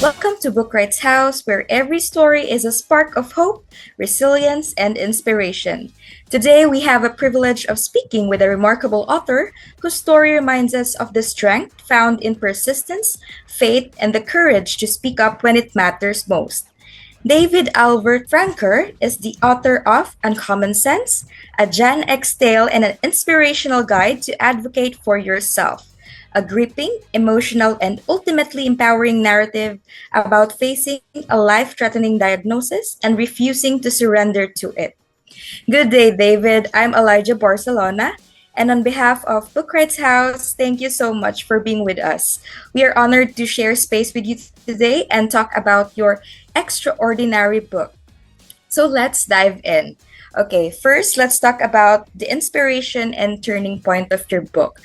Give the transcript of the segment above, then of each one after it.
Welcome to Bookwrights House, where every story is a spark of hope, resilience, and inspiration. Today, we have a privilege of speaking with a remarkable author whose story reminds us of the strength found in persistence, faith, and the courage to speak up when it matters most. David Albert Francoeur is the author of Uncommon Sense, a Gen X tale and an inspirational guide to advocate for yourself. A gripping, emotional, and ultimately empowering narrative about facing a life threatening diagnosis and refusing to surrender to it. Good day, David. I'm Elijah Barcelona. And on behalf of Bookwrights House, thank you so much for being with us. We are honored to share space with you today and talk about your extraordinary book. So let's dive in. Okay, first, let's talk about the inspiration and turning point of your book.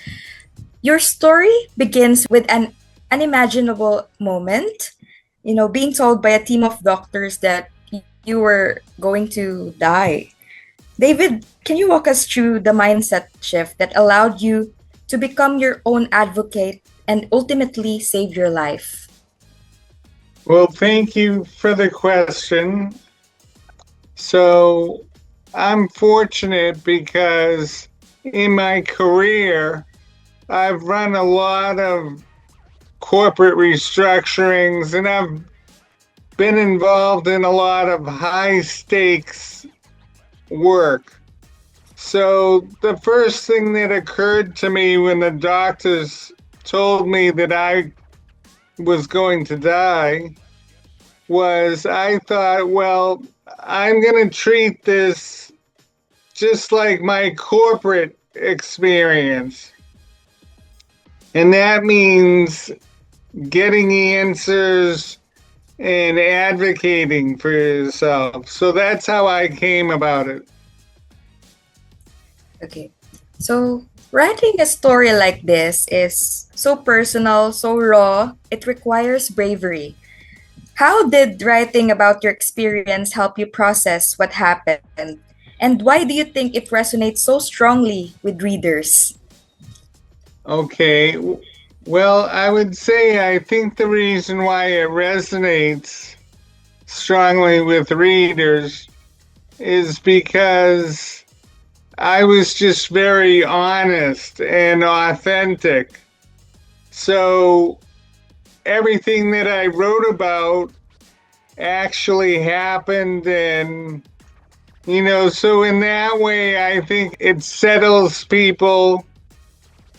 Your story begins with an unimaginable moment, being told by a team of doctors that you were going to die. David, can you walk us through the mindset shift that allowed you to become your own advocate and ultimately save your life? Well, thank you for the question. So I'm fortunate because in my career, I've run a lot of corporate restructurings and I've been involved in a lot of high stakes work. So the first thing that occurred to me when the doctors told me that I was going to die was I thought, well, I'm going to treat this just like my corporate experience. And that means getting answers and advocating for yourself. So that's how I came about it. Okay. So writing a story like this is so personal, so raw, it requires bravery. How did writing about your experience help you process what happened? And why do you think it resonates so strongly with readers? Okay. Well, I would say I think the reason why it resonates strongly with readers is because I was just very honest and authentic. So everything that I wrote about actually happened and so in that way I think it settles people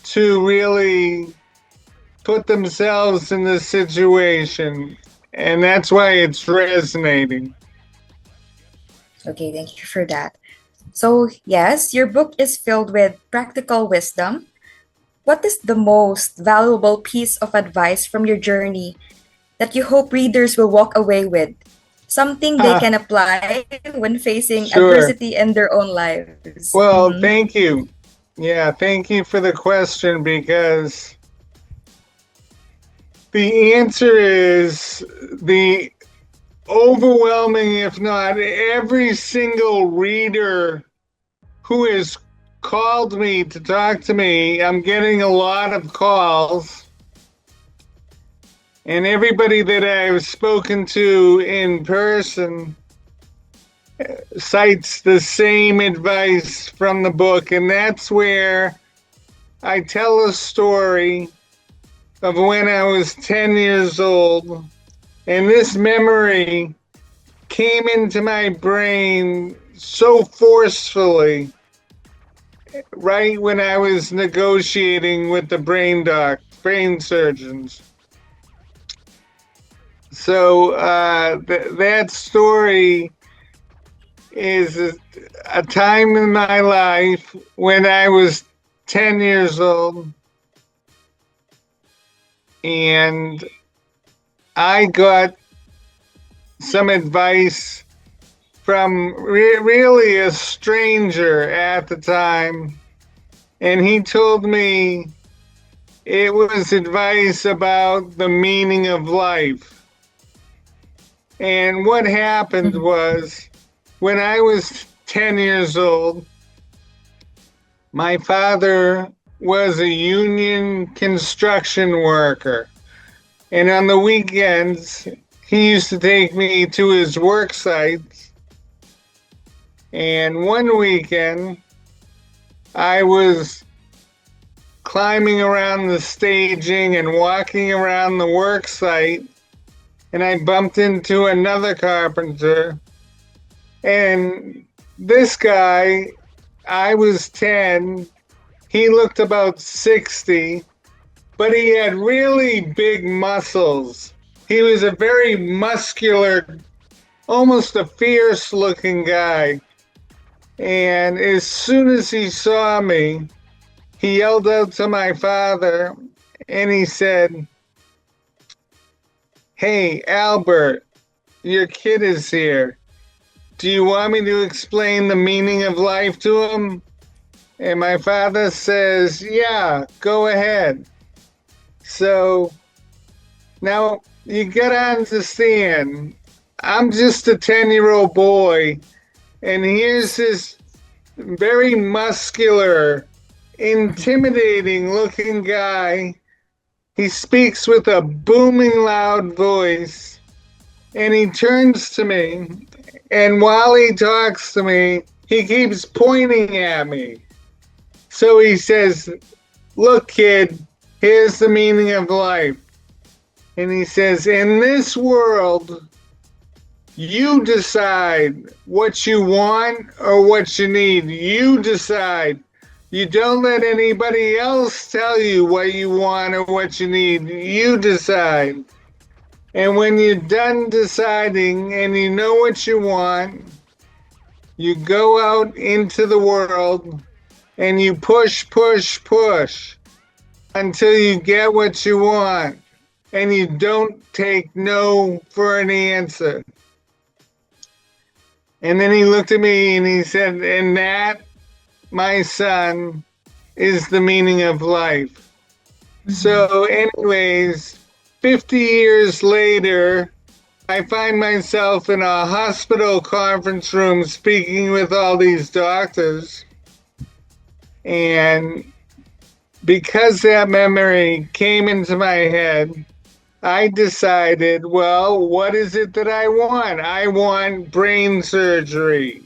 to really put themselves in the situation. And that's why it's resonating. Okay, thank you for that. So, yes, your book is filled with practical wisdom. What is the most valuable piece of advice from your journey that you hope readers will walk away with? Something they can apply when facing Sure. adversity in their own lives. Well, thank you. Yeah, thank you for the question because the answer is the overwhelming, if not every single reader who has called me to talk to me, I'm getting a lot of calls. And everybody that I've spoken to in person cites the same advice from the book. And that's where I tell a story of when I was 10 years old. And this memory came into my brain so forcefully right when I was negotiating with the brain surgeons. So that story is a time in my life when I was 10 years old and I got some advice from really a stranger at the time, and he told me it was advice about the meaning of life. And what happened was, when I was 10 years old, my father was a union construction worker. And on the weekends, he used to take me to his work sites. And one weekend, I was climbing around the staging and walking around the work site, and I bumped into another carpenter. And this guy, I was 10, he looked about 60, but he had really big muscles. He was a very muscular, almost a fierce looking guy. And as soon as he saw me, he yelled out to my father and he said, "Hey, Albert, your kid is here. Do you want me to explain the meaning of life to him?" And my father says, "Yeah, go ahead." So now you gotta understand, I'm just a 10-year-old boy, and here's this very muscular, intimidating looking guy. He speaks with a booming loud voice, and he turns to me, and while he talks to me, he keeps pointing at me. So he says, "Look, kid, here's the meaning of life." And he says, "In this world, you decide what you want or what you need. You decide. You don't let anybody else tell you what you want or what you need. You decide. And when you're done deciding and you know what you want, you go out into the world and you push, push, push until you get what you want. And you don't take no for an answer." And then he looked at me and he said, "And that, my son, is the meaning of life." Mm-hmm. So anyways, 50 years later, I find myself in a hospital conference room speaking with all these doctors. And because that memory came into my head, I decided, well, what is it that I want? I want brain surgery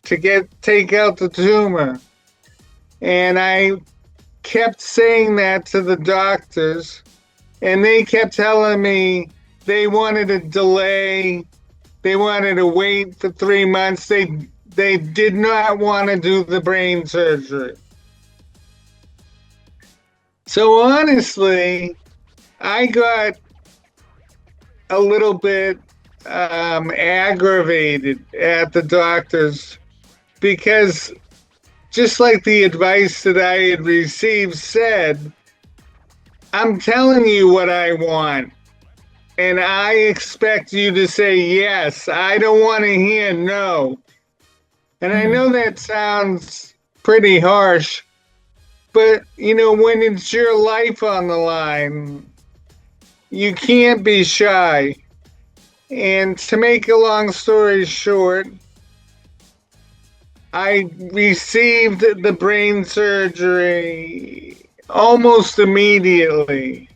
to take out the tumor. And I kept saying that to the doctors, and they kept telling me they wanted to delay, they wanted to wait for 3 months. They did not want to do the brain surgery. So honestly, I got a little bit aggravated at the doctors because just like the advice that I had received said, I'm telling you what I want, and I expect you to say yes. I don't want to hear no. And I know that sounds pretty harsh, but when it's your life on the line, you can't be shy. And to make a long story short, I received the brain surgery almost immediately,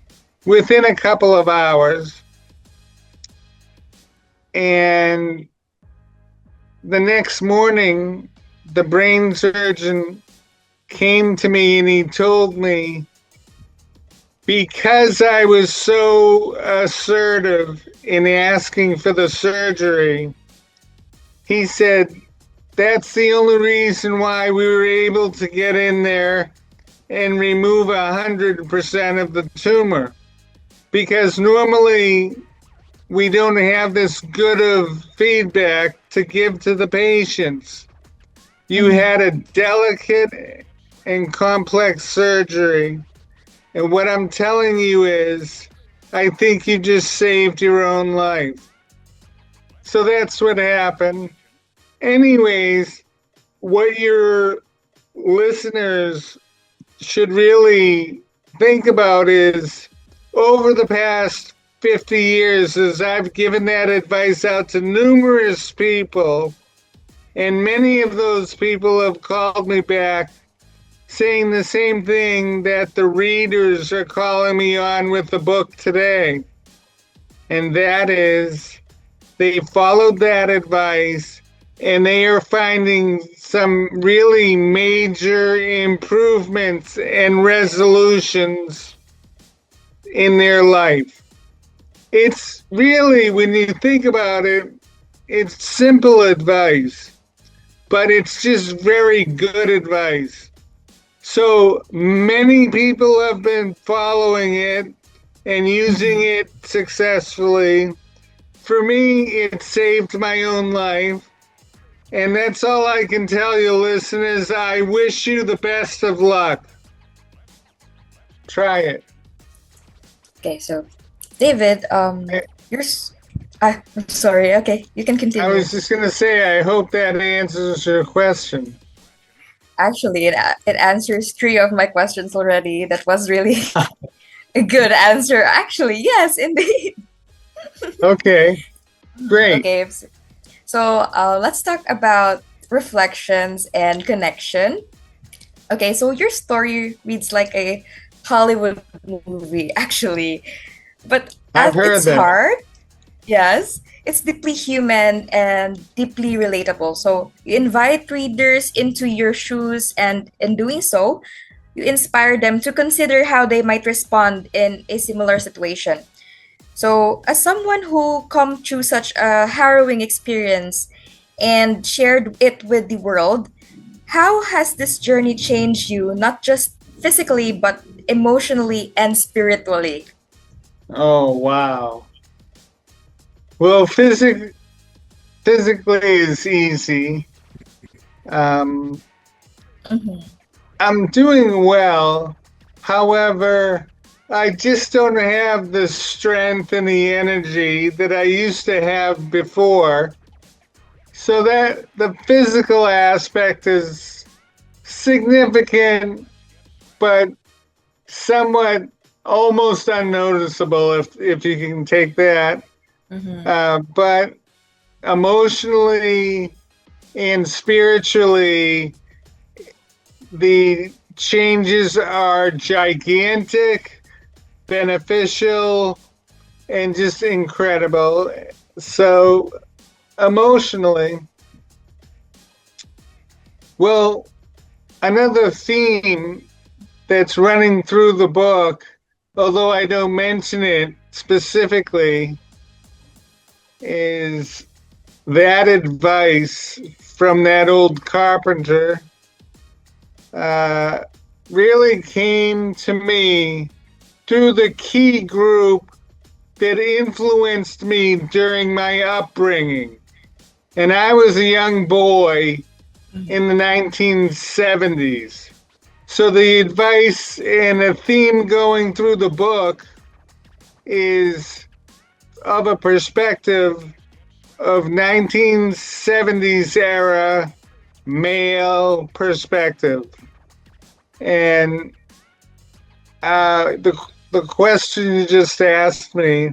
within a couple of hours. And the next morning, the brain surgeon came to me and he told me, because I was so assertive in asking for the surgery, he said, that's the only reason why we were able to get in there and remove 100% of the tumor. Because normally we don't have this good of feedback to give to the patients. You had a delicate and complex surgery. And what I'm telling you is, I think you just saved your own life. So that's what happened. Anyways, what your listeners should really think about is, over the past 50 years, as I've given that advice out to numerous people, and many of those people have called me back saying the same thing that the readers are calling me on with the book today. And that is, they followed that advice and they are finding some really major improvements and resolutions in their life. It's really, when you think about it, it's simple advice, but it's just very good advice. So many people have been following it and using it successfully. For me, it saved my own life. And that's all I can tell you, listeners. I wish you the best of luck. Try it. Okay, so David, I'm sorry. Okay, you can I continue. was just going to say, I hope that answers your question. Actually, it answers three of my questions already. That was really a good answer. Actually, yes, indeed. Okay, great. Okay, so let's talk about reflections and connection. Okay, so your story reads like a Hollywood movie, actually. But I've at heard its that. heart, yes, it's deeply human and deeply relatable. So you invite readers into your shoes, and in doing so, you inspire them to consider how they might respond in a similar situation. So, as someone who come through such a harrowing experience and shared it with the world, how has this journey changed you, not just physically, but emotionally and spiritually? Oh, wow. Well, physically is easy. Um, Mhm. I'm doing well. However, I just don't have the strength and the energy that I used to have before. So that the physical aspect is significant, but somewhat almost unnoticeable if you can take that. But emotionally and spiritually, the changes are gigantic, beneficial, and just incredible. So, emotionally, well, another theme that's running through the book, although I don't mention it specifically, is that advice from that old carpenter really came to me through the key group that influenced me during my upbringing. And I was a young boy in the 1970s. So the advice and the theme going through the book is of a perspective of 1970s era male perspective. And the question you just asked me,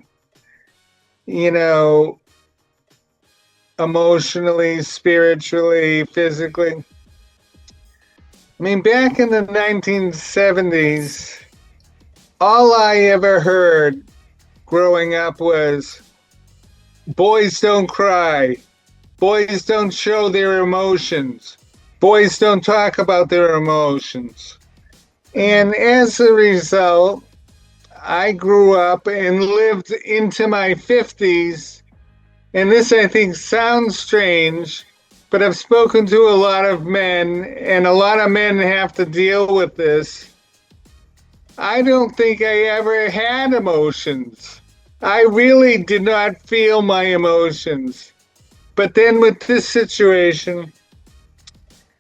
emotionally, spiritually, physically. I mean, back in the 1970s, all I ever heard growing up was boys don't cry, boys don't show their emotions, boys don't talk about their emotions. And as a result, I grew up and lived into my 50s. And this, I think, sounds strange, but I've spoken to a lot of men, and a lot of men have to deal with this. I don't think I ever had emotions. I really did not feel my emotions. But then with this situation,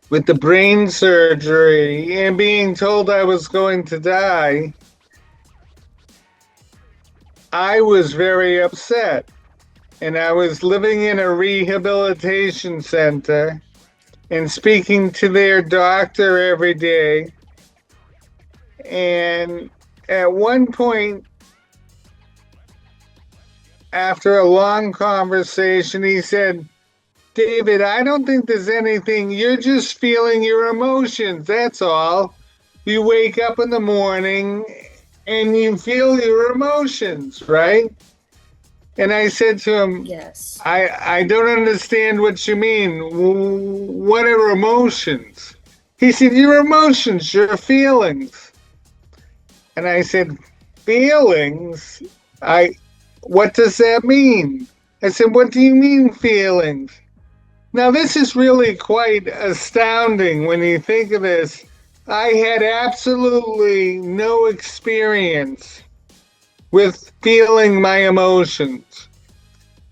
with the brain surgery and being told I was going to die, I was very upset. And I was living in a rehabilitation center and speaking to their doctor every day. And at one point, after a long conversation, he said, David, I don't think there's anything. You're just feeling your emotions. That's all. you wake up in the morning and you feel your emotions, right? And I said to him, Yes. I don't understand what you mean. What are emotions? He said, your emotions, your feelings. And I said, feelings? What does that mean? I said, what do you mean feelings? Now, this is really quite astounding when you think of this. I had absolutely no experience with feeling my emotions.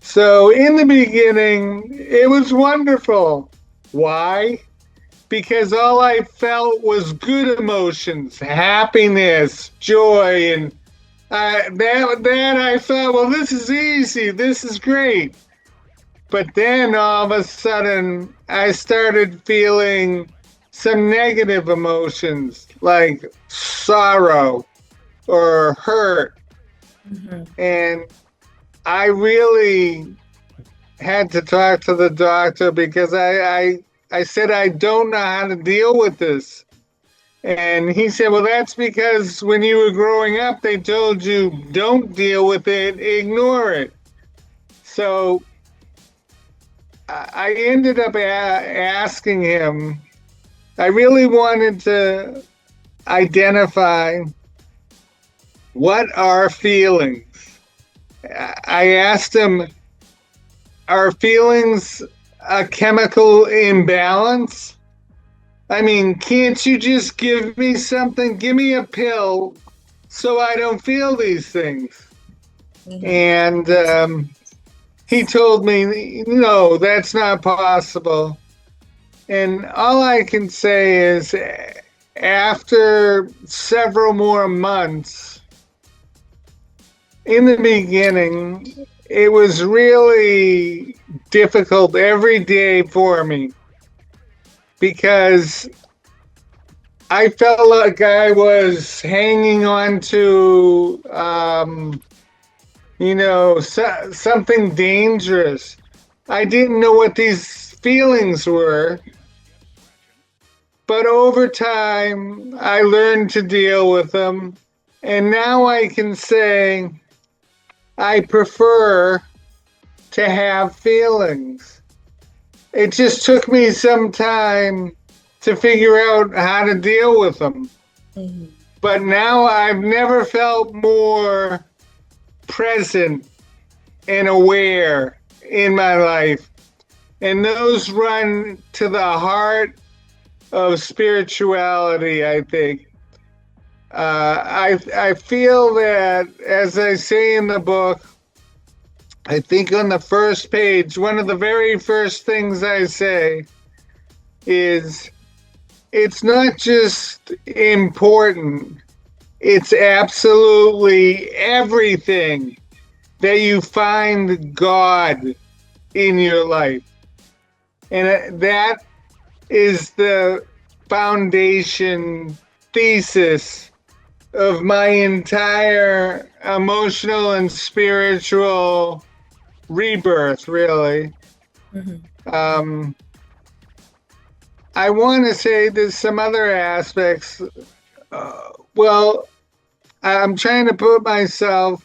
So, in the beginning, it was wonderful. Why? Because all I felt was good emotions, happiness, joy, and that I thought, well, this is easy, this is great. But then all of a sudden, I started feeling some negative emotions like sorrow or hurt. Mm-hmm. And I really had to talk to the doctor because I said, I don't know how to deal with this. And he said, well, that's because when you were growing up, they told you don't deal with it, ignore it. So I ended up asking him, I really wanted to identify what are feelings. I asked him, are feelings a chemical imbalance? I mean, can't you just give me something? Give me a pill so I don't feel these things. Mm-hmm. And Yes. he told me, no, that's not possible. And all I can say is, after several more months, in the beginning, it was really difficult every day for me because I felt like I was hanging on to, something dangerous. I didn't know what these feelings were, but over time, I learned to deal with them. And now I can say I prefer to have feelings. It just took me some time to figure out how to deal with them. Mm-hmm. But now I've never felt more present and aware in my life. And those run to the heart of spirituality, I think. I feel that, as I say in the book, I think on the first page, one of the very first things I say is it's not just important, it's absolutely everything that you find God in your life. And that is the foundation thesis of my entire emotional and spiritual rebirth, really. Mm-hmm. Um, I want to say there's some other aspects. Well, I'm trying to put myself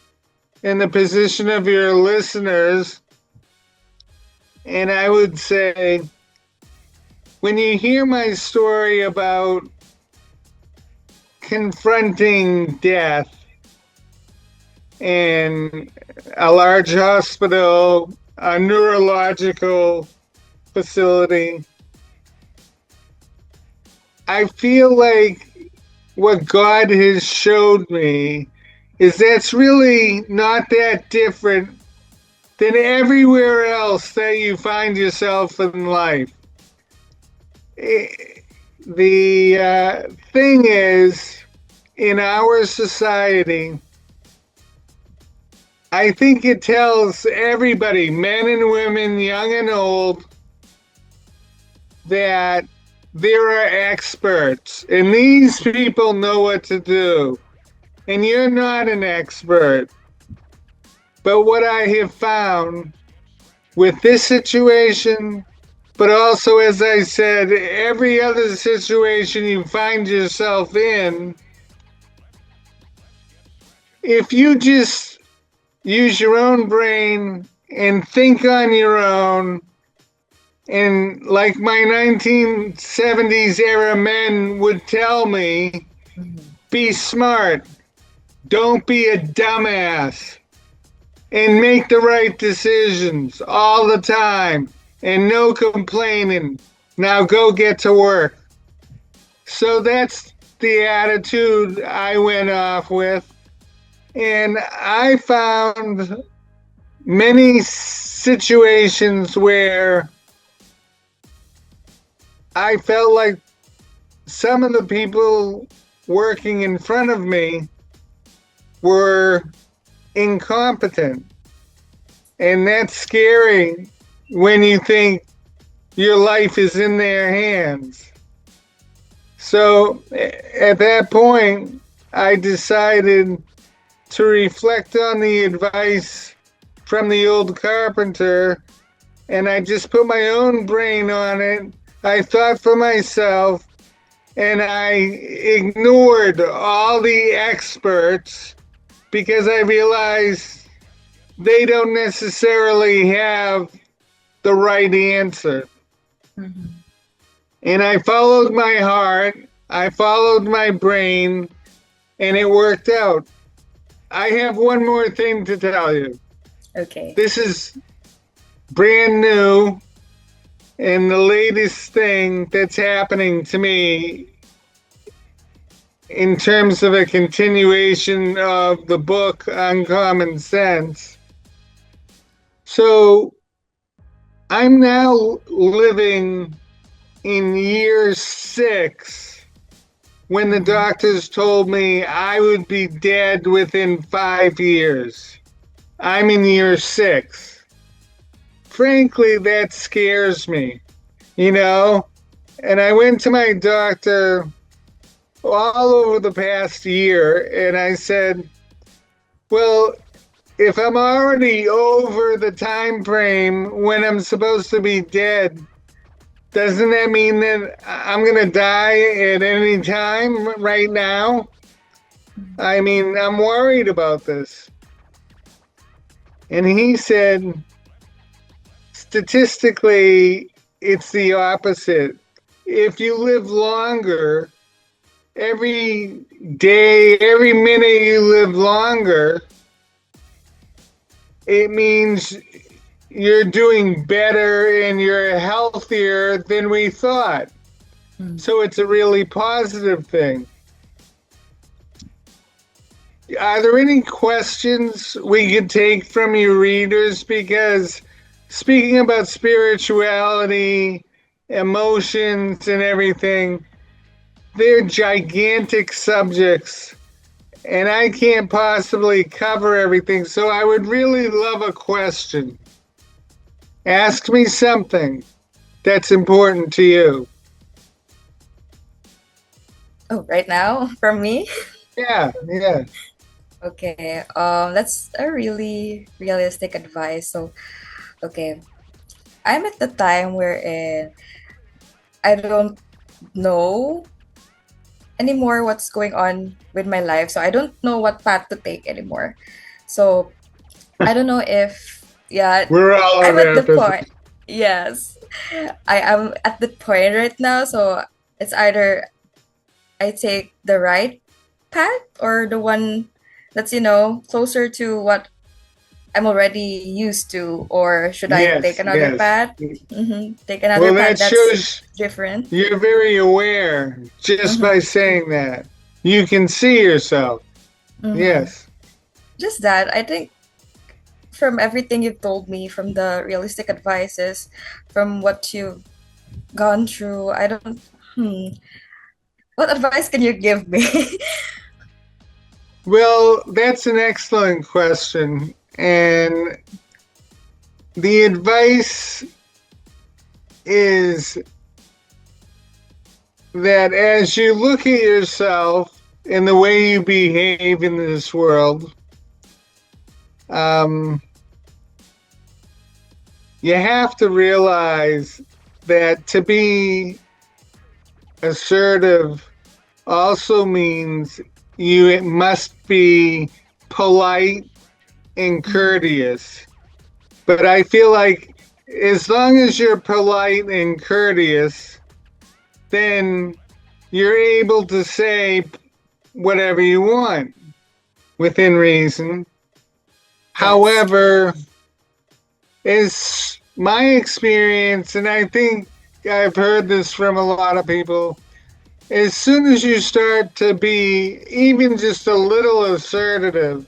in the position of your listeners, and I would say, when you hear my story about confronting death in a large hospital, a neurological facility, I feel like what God has showed me is that's really not that different than everywhere else that you find yourself in life. The thing is, in our society, I think it tells everybody, men and women, young and old, that there are experts and these people know what to do. And you're not an expert. But what I have found with this situation But also, as I said, every other situation you find yourself in, if you just use your own brain and think on your own, and like my 1970s era men would tell me, be smart, don't be a dumbass, and make the right decisions all the time, and no complaining. Now go get to work. So that's the attitude I went off with. And I found many situations where I felt like some of the people working in front of me were incompetent. And that's scary when you think your life is in their hands. So at that point, I decided to reflect on the advice from the old carpenter, and I just put my own brain on it. I thought for myself, and I ignored all the experts because I realized they don't necessarily have the right answer. Mm-hmm. And I followed my heart, I followed my brain, and it worked out. I have one more thing to tell you. Okay. This is brand new and the latest thing that's happening to me in terms of a continuation of the book Uncommon Sense. So I'm now living in year 6 when the doctors told me I would be dead within 5 years. I'm in year 6. Frankly, that scares me, you know? And I went to my doctor all over the past year, and I said, well, if I'm already over the time frame when I'm supposed to be dead, doesn't that mean that I'm going to die at any time right now? I mean, I'm worried about this. And he said, statistically, it's the opposite. If you live longer, every day, every minute you live longer, it means you're doing better and you're healthier than we thought. So it's a really positive thing. Are there any questions we could take from your readers? Because speaking about spirituality, emotions, and everything, they're gigantic subjects, and I can't possibly cover everything. So I would really love a question. Ask me something that's important to you. Oh, right now, from me? Yeah. Okay, that's a really realistic advice. So, okay, I'm at the time wherein I don't know anymore what's going on with my life. So I don't know what path to take anymore. So I don't know if, yeah, We're all I'm at the that. point. Yes, I am at the point right now. So it's either I take the right path or the one that's, closer to what I'm already used to, or should I take another path? Take another path that that's shows different. you're very aware just by saying that. You can see yourself. Yes. Just that, I think from everything you've told me, from the realistic advices, from what you've gone through, I don't, what advice can you give me? Well, that's an excellent question. And the advice is that as you look at yourself and the way you behave in this world, you have to realize that to be assertive also means you must be polite and courteous. But I feel like as long as you're polite and courteous, then you're able to say whatever you want within reason. However, is my experience, and I think I've heard this from a lot of people, as soon as you start to be even just a little assertive,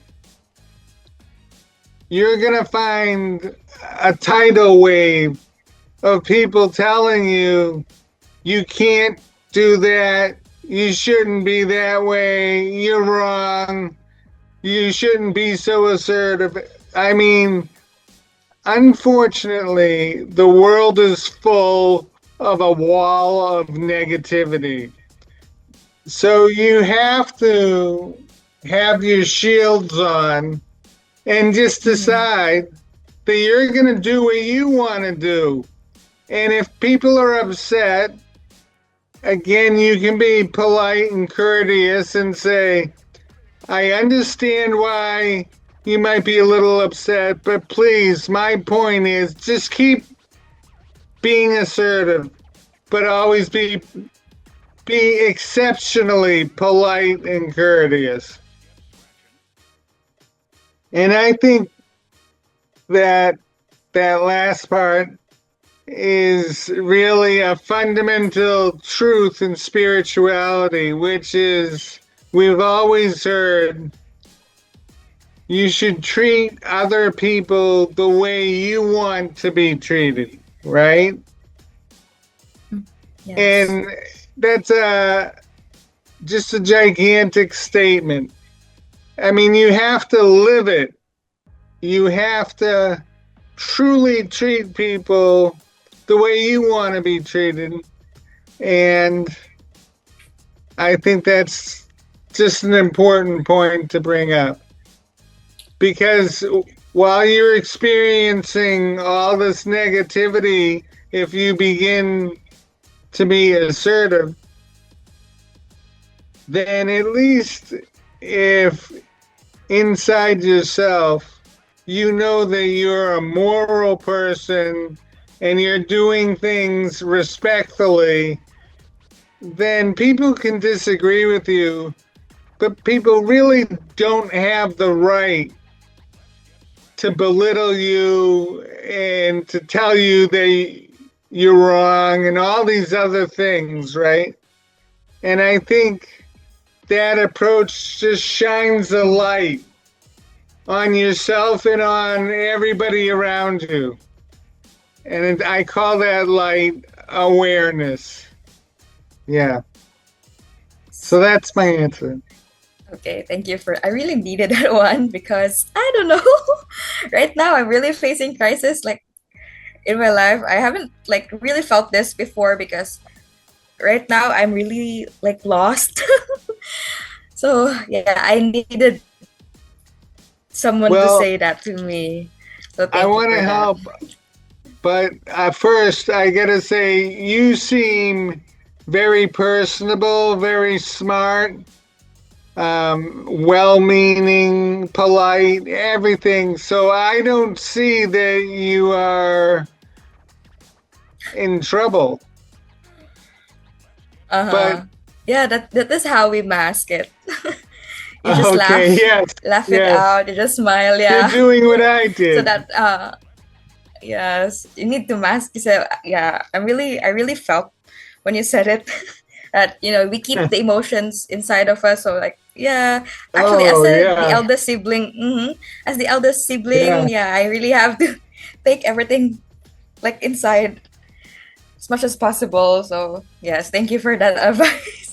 you're going to find a tidal wave of people telling you, you can't do that, you shouldn't be that way, you're wrong, you shouldn't be so assertive. I mean, unfortunately, the world is full of a wall of negativity. So you have to have your shields on and just decide that you're going to do what you want to do. And if people are upset, again, you can be polite and courteous and say, I understand why you might be a little upset, but please, my point is just keep being assertive, but always be exceptionally polite and courteous. And I think that last part is really a fundamental truth in spirituality, which is we've always heard you should treat other people the way you want to be treated, right? Yes. And that's just a gigantic statement. I mean, you have to live it. You have to truly treat people the way you want to be treated. And I think that's just an important point to bring up. Because while you're experiencing all this negativity, if you begin to be assertive, then at least if inside yourself you know that you're a moral person and you're doing things respectfully, then people can disagree with you, but people really don't have the right to belittle you and to tell you that you're wrong and all these other things, right? And I think that approach just shines a light on yourself and on everybody around you. And I call that light awareness. Yeah. So that's my answer. Okay, thank you for. I really needed that one because I don't know. Right now, I'm really facing crisis like in my life. I haven't like really felt this before because right now I'm really like lost. So yeah, I needed someone to Well, say that to me. So I thank you want for to that. help, but first I gotta say you seem very personable, very smart, well-meaning, polite, everything. So I don't see that you are in trouble. But Uh-huh. Yeah, that is how we mask it. You just okay, yes, laugh it yes, out, you just smile, you're yeah. doing what I So did. that yes, you need to mask. So yeah, I really felt when you said it that we keep the emotions inside of us. So like yeah, actually as Oh the yeah, eldest sibling, as the eldest yeah, sibling, yeah, I really have to take everything like inside as much as possible. So yes, thank you for that advice.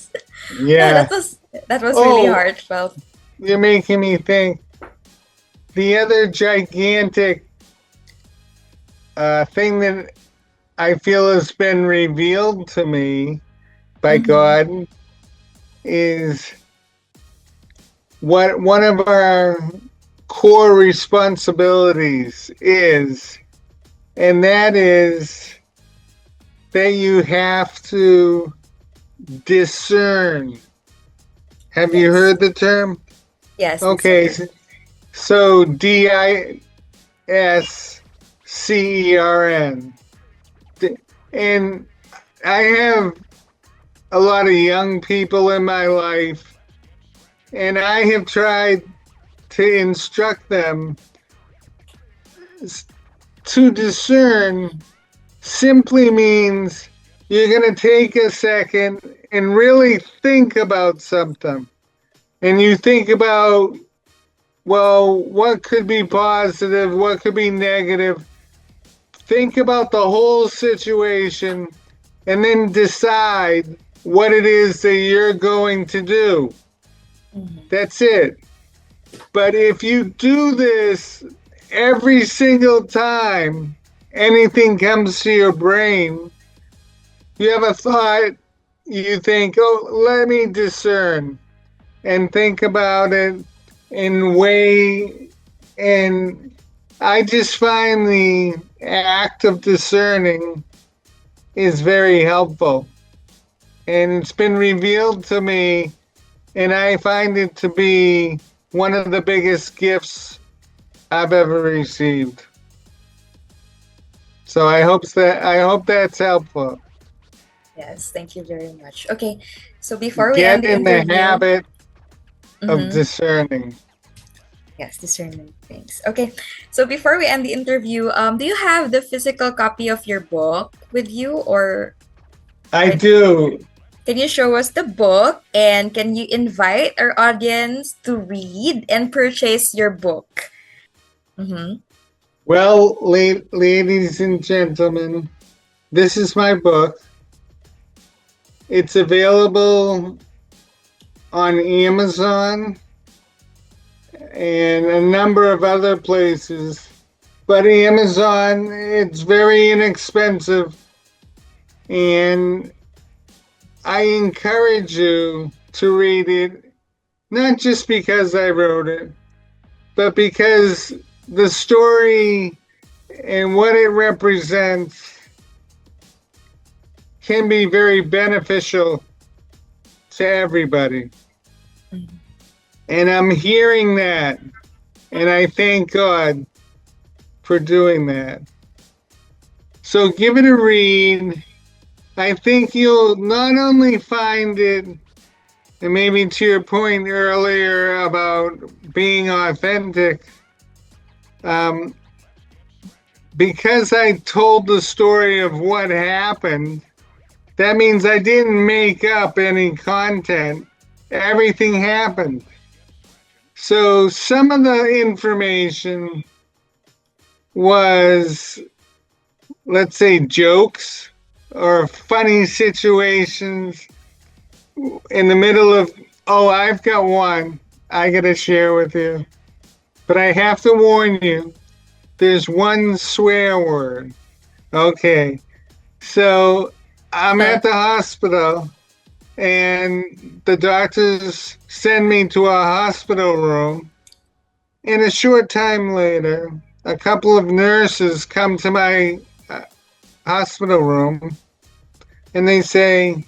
Yeah, yeah. that was really Oh, heartfelt. you're making me think. The other gigantic thing that I feel has been revealed to me by Mm-hmm. God is what one of our core responsibilities is, and that is that you have to discern. Have you Yes. heard the term? Yes, Okay, discern. so DISCERN. And I have a lot of young people in my life, and I have tried to instruct them to discern simply means you're going to take a second and really think about something. And you think about, well, what could be positive? What could be negative? Think about the whole situation and then decide what it is that you're going to do. That's it. But if you do this every single time anything comes to your brain, you have a thought, you think, oh, let me discern and think about it and weigh. And I just find the act of discerning is very helpful. And it's been revealed to me, and I find it to be one of the biggest gifts I've ever received. So I hope that's helpful. Yes, thank you very much. Okay, so before we end Get the in the interview, habit of mhm, discerning. yes, discernment things. Okay, so before we end the interview, do you have the physical copy of your book with you, or I right? do. Can you show us the book, and can you invite our audience to read and purchase your book? Mm-hmm. Well, ladies and gentlemen, this is my book. It's available on Amazon and a number of other places. But Amazon, it's very inexpensive. And I encourage you to read it, not just because I wrote it, but because the story and what it represents can be very beneficial to everybody. And I'm hearing that, and I thank God for doing that. So give it a read. I think you'll not only find it, and maybe to your point earlier about being authentic, because I told the story of what happened, that means I didn't make up any content. Everything happened. So some of the information was, let's say, jokes or funny situations in the middle of, oh, I've got one I got to share with you. But I have to warn you, there's one swear word. Okay. So I'm at the hospital, and the doctors send me to a hospital room. And a short time later, a couple of nurses come to my hospital room, and they say,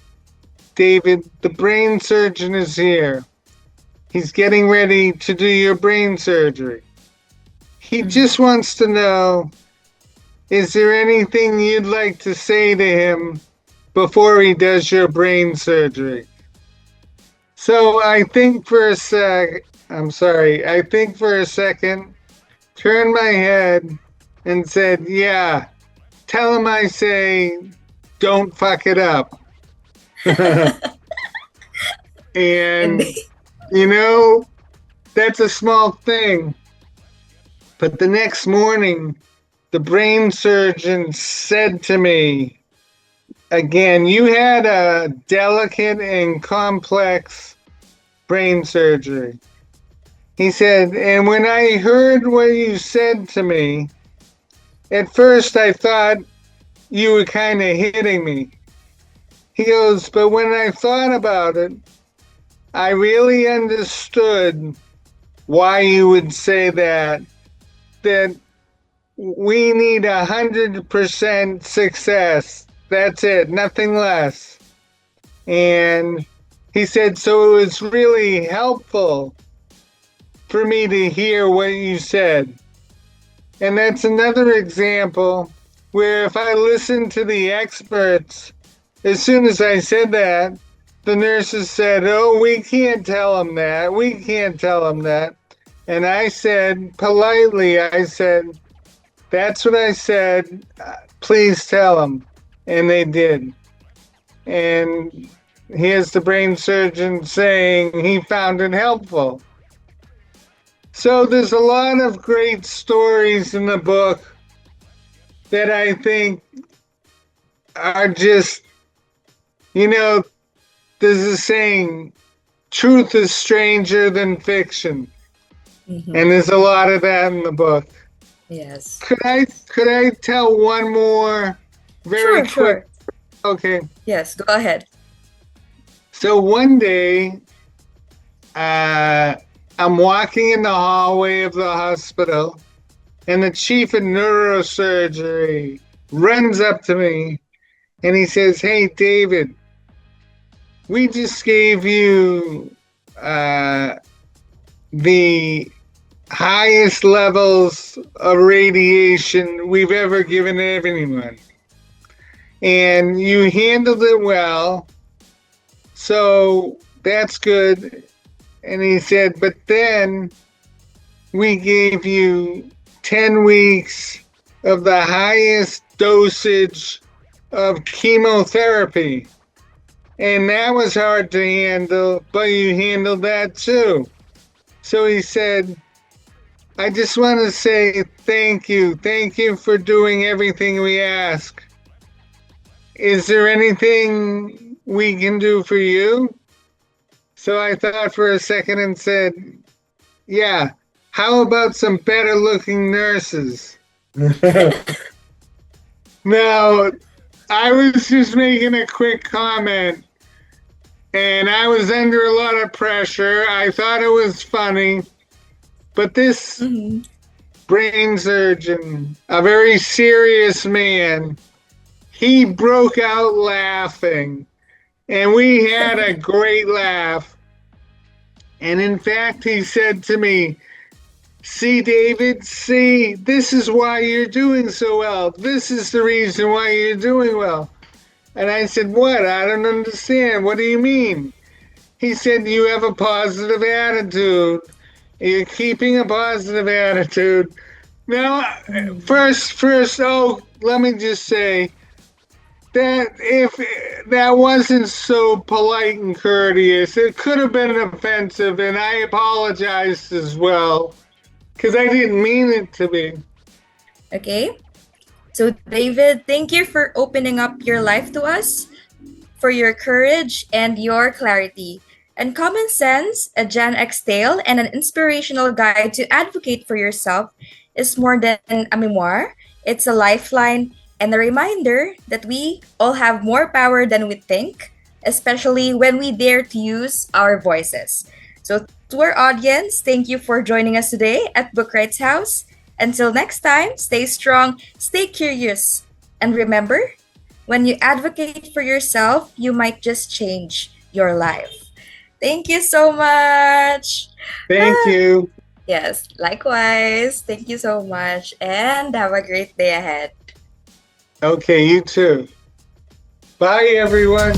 David, the brain surgeon is here. He's getting ready to do your brain surgery. He just wants to know, is there anything you'd like to say to him before he does your brain surgery? So I think for a second, turned my head and said, yeah, tell him I say, don't fuck it up. And, you know, that's a small thing. But the next morning, the brain surgeon said to me, again, you had a delicate and complex brain surgery. He said, and when I heard what you said to me, at first I thought you were kind of hitting me. He goes, but when I thought about it, I really understood why you would say that we need 100% success That's it, nothing less. And he said, so it was really helpful for me to hear what you said. And that's another example where if I listened to the experts, as soon as I said that, the nurses said, oh, we can't tell him that. We can't tell him that. And I said, politely, I said, that's what I said. Please tell him. And they did. And here's the brain surgeon saying he found it helpful. So there's a lot of great stories in the book that I think are just, there's a saying, truth is stranger than fiction. Mm-hmm. And there's a lot of that in the book. Yes. Could I tell one more very quick? Sure. Okay. Yes, go ahead. So one day, I'm walking in the hallway of the hospital, and the chief of neurosurgery runs up to me, and he says, hey, David, we just gave you the highest levels of radiation we've ever given anyone. And you handled it well, so that's good. And he said, but then we gave you 10 weeks of the highest dosage of chemotherapy. And that was hard to handle, but you handled that too. So he said, I just want to say thank you. Thank you for doing everything we ask. Is there anything we can do for you? So I thought for a second and said, yeah, how about some better looking nurses? Now, I was just making a quick comment, and I was under a lot of pressure. I thought it was funny, but this brain surgeon, a very serious man, he broke out laughing, and we had a great laugh. And in fact, he said to me, see, David, see, this is why you're doing so well. This is the reason why you're doing well. And I said, what? I don't understand. What do you mean? He said, you have a positive attitude. You're keeping a positive attitude. Now, first, let me just say that if that wasn't so polite and courteous, it could have been offensive, and I apologized as well, because I didn't mean it to be. Okay. So, David, thank you for opening up your life to us, for your courage and your clarity. And Common Sense, a Gen X tale and an inspirational guide to advocate for yourself, is more than a memoir. It's a lifeline and a reminder that we all have more power than we think, especially when we dare to use our voices. So to our audience, thank you for joining us today at Bookwrights House. Until next time, stay strong, stay curious, and remember, when you advocate for yourself, you might just change your life. Thank you so much. Thank you. Yes, likewise. Thank you so much, and have a great day ahead. Okay, you too. Bye, everyone.